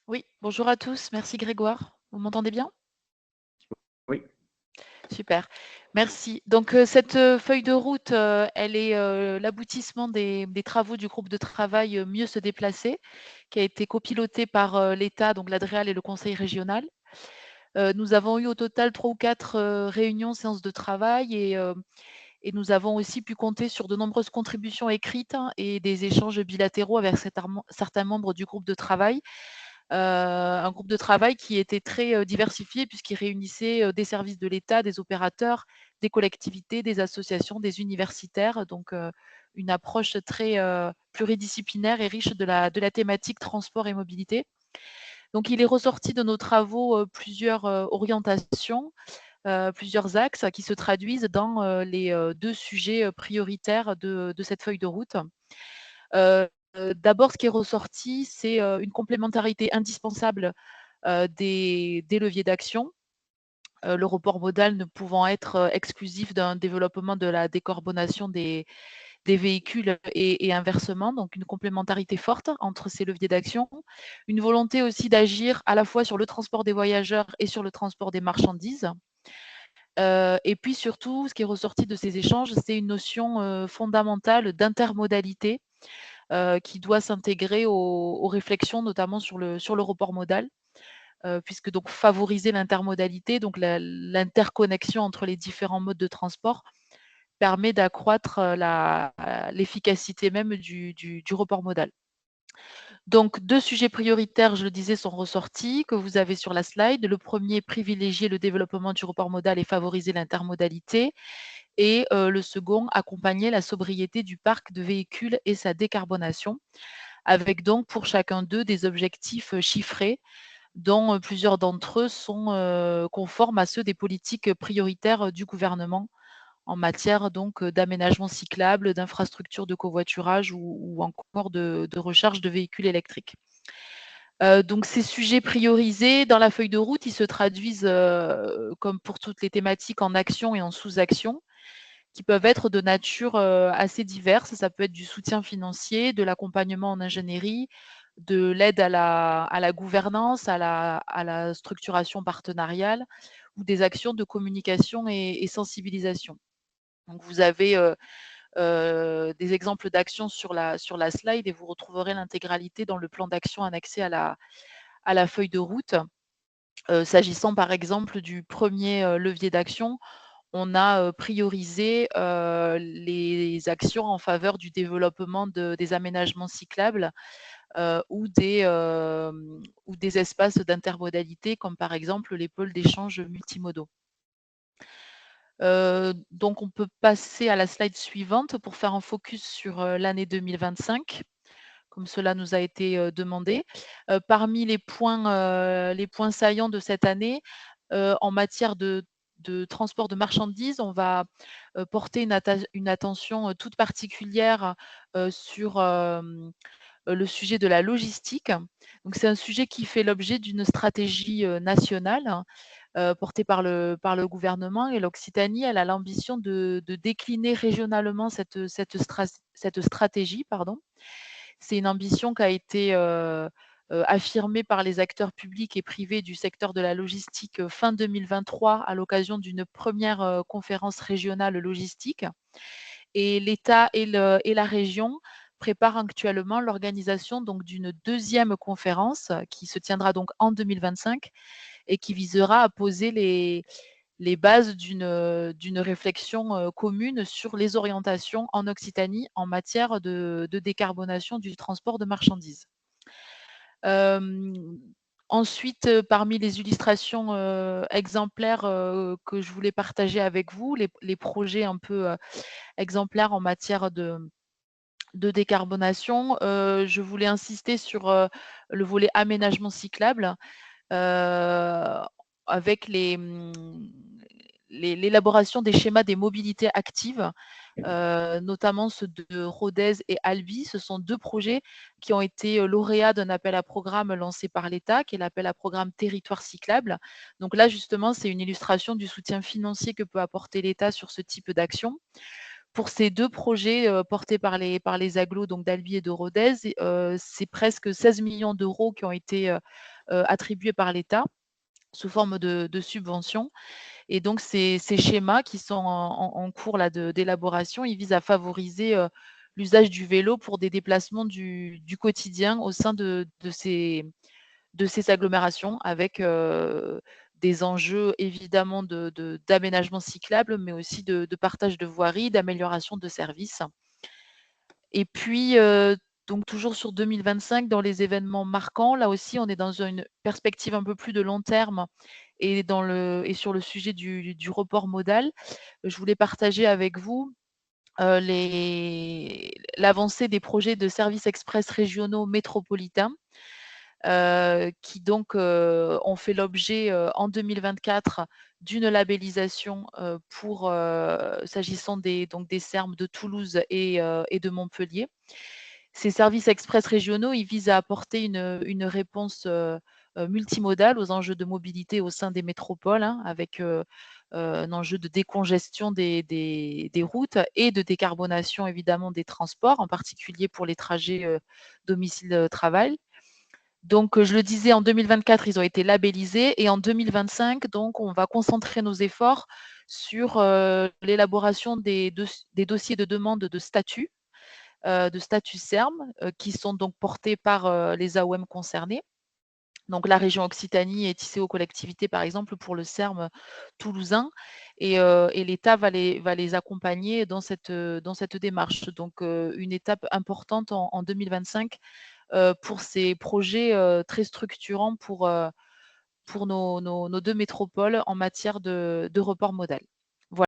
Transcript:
Oui, bonjour à tous. Merci Grégoire. Vous m'entendez bien? Oui, Super. Merci. Donc, cette feuille de route, elle est l'aboutissement des travaux du groupe de travail Mieux se déplacer, qui a été copiloté par l'État, donc l'ADREAL et le Conseil régional. Nous avons eu au total 3 ou 4 réunions, séances de travail et nous avons aussi pu compter sur de nombreuses contributions écrites et des échanges bilatéraux avec certains membres du groupe de travail. Un groupe de travail qui était très diversifié puisqu'il réunissait des services de l'État, des opérateurs, des collectivités, des associations, des universitaires. Donc, une approche très pluridisciplinaire et riche de la thématique transport et mobilité. Donc, il est ressorti de nos travaux plusieurs orientations, plusieurs axes qui se traduisent dans les deux sujets prioritaires de cette feuille de route. D'abord, ce qui est ressorti, c'est une complémentarité indispensable des leviers d'action. Le report modal ne pouvant être exclusif d'un développement de la décarbonation des véhicules et inversement, donc une complémentarité forte entre ces leviers d'action. Une volonté aussi d'agir à la fois sur le transport des voyageurs et sur le transport des marchandises. Et puis surtout, ce qui est ressorti de ces échanges, c'est une notion fondamentale d'intermodalité qui doit s'intégrer aux réflexions, notamment sur le report modal, puisque donc favoriser l'intermodalité, donc l'interconnexion entre les différents modes de transport, permet d'accroître l'efficacité même du report modal. Donc, deux sujets prioritaires, je le disais, sont ressortis, que vous avez sur la slide. Le premier, privilégier le développement du report modal et favoriser l'intermodalité. Et le second, accompagner la sobriété du parc de véhicules et sa décarbonation, avec donc pour chacun d'eux des objectifs chiffrés, dont plusieurs d'entre eux sont conformes à ceux des politiques prioritaires du gouvernement en matière donc d'aménagement cyclable, d'infrastructures de covoiturage ou encore de recharge de véhicules électriques. Donc ces sujets priorisés dans la feuille de route, ils se traduisent, comme pour toutes les thématiques, en actions et en sous-actions qui peuvent être de nature assez diverse. Ça peut être du soutien financier, de l'accompagnement en ingénierie, de l'aide à la gouvernance, à la structuration partenariale ou des actions de communication et sensibilisation. Donc vous avez des exemples d'actions sur la slide et vous retrouverez l'intégralité dans le plan d'action annexé à la feuille de route. S'agissant par exemple du premier levier d'action, on a priorisé les actions en faveur du développement des aménagements cyclables ou des espaces d'intermodalité, comme par exemple les pôles d'échange multimodaux. Donc on peut passer à la slide suivante pour faire un focus sur l'année 2025, comme cela nous a été demandé. Parmi les points saillants de cette année, en matière de transport de marchandises, on va porter une attention toute particulière sur le sujet de la logistique. Donc, c'est un sujet qui fait l'objet d'une stratégie nationale portée par le gouvernement, et l'Occitanie, elle a l'ambition de décliner régionalement cette stratégie, pardon. C'est une ambition qui a été affirmée par les acteurs publics et privés du secteur de la logistique fin 2023 à l'occasion d'une première conférence régionale logistique. Et l'État et la région préparent actuellement l'organisation donc d'une deuxième conférence qui se tiendra donc en 2025 et qui visera à poser les bases d'une réflexion commune sur les orientations en Occitanie en matière de décarbonation du transport de marchandises. Euh, Ensuite, parmi les illustrations exemplaires que je voulais partager avec vous, les projets un peu exemplaires en matière de décarbonation, je voulais insister sur le volet aménagement cyclable avec l'élaboration des schémas des mobilités actives, notamment ceux de Rodez et Albi. Ce sont deux projets qui ont été lauréats d'un appel à programme lancé par l'État, qui est l'appel à programme Territoire cyclable. Donc là, justement, c'est une illustration du soutien financier que peut apporter l'État sur ce type d'action. Pour ces deux projets portés par les agglos donc d'Albi et de Rodez, c'est presque 16 millions d'euros qui ont été attribués par l'État sous forme de subventions. Et donc ces schémas qui sont en cours là d'élaboration, ils visent à favoriser, l'usage du vélo pour des déplacements du quotidien au sein de ces agglomérations avec, des enjeux évidemment d'aménagement cyclable, mais aussi de partage de voiries, d'amélioration de services. Et puis, donc toujours sur 2025 dans les événements marquants, là aussi on est dans une perspective un peu plus de long terme et sur le sujet du report modal. Je voulais partager avec vous, l'avancée des projets de services express régionaux métropolitains, qui donc, ont fait l'objet, en 2024 d'une labellisation, s'agissant des SERM de Toulouse et de Montpellier. Ces services express régionaux, ils visent à apporter une réponse, multimodale aux enjeux de mobilité au sein des métropoles, hein, avec, un enjeu de décongestion des routes et de décarbonation évidemment des transports, en particulier pour les trajets, domicile, travail. Donc, je le disais, en 2024, ils ont été labellisés et en 2025, donc on va concentrer nos efforts sur, l'élaboration des dossiers de demande de statut SERM, qui sont donc portés par, les AOM concernés. Donc la région Occitanie est tissée aux collectivités, par exemple, pour le SERM toulousain et l'État va les accompagner dans cette démarche. Donc, une étape importante en 2025, pour ces projets, très structurants pour nos 2 métropoles en matière de report modal.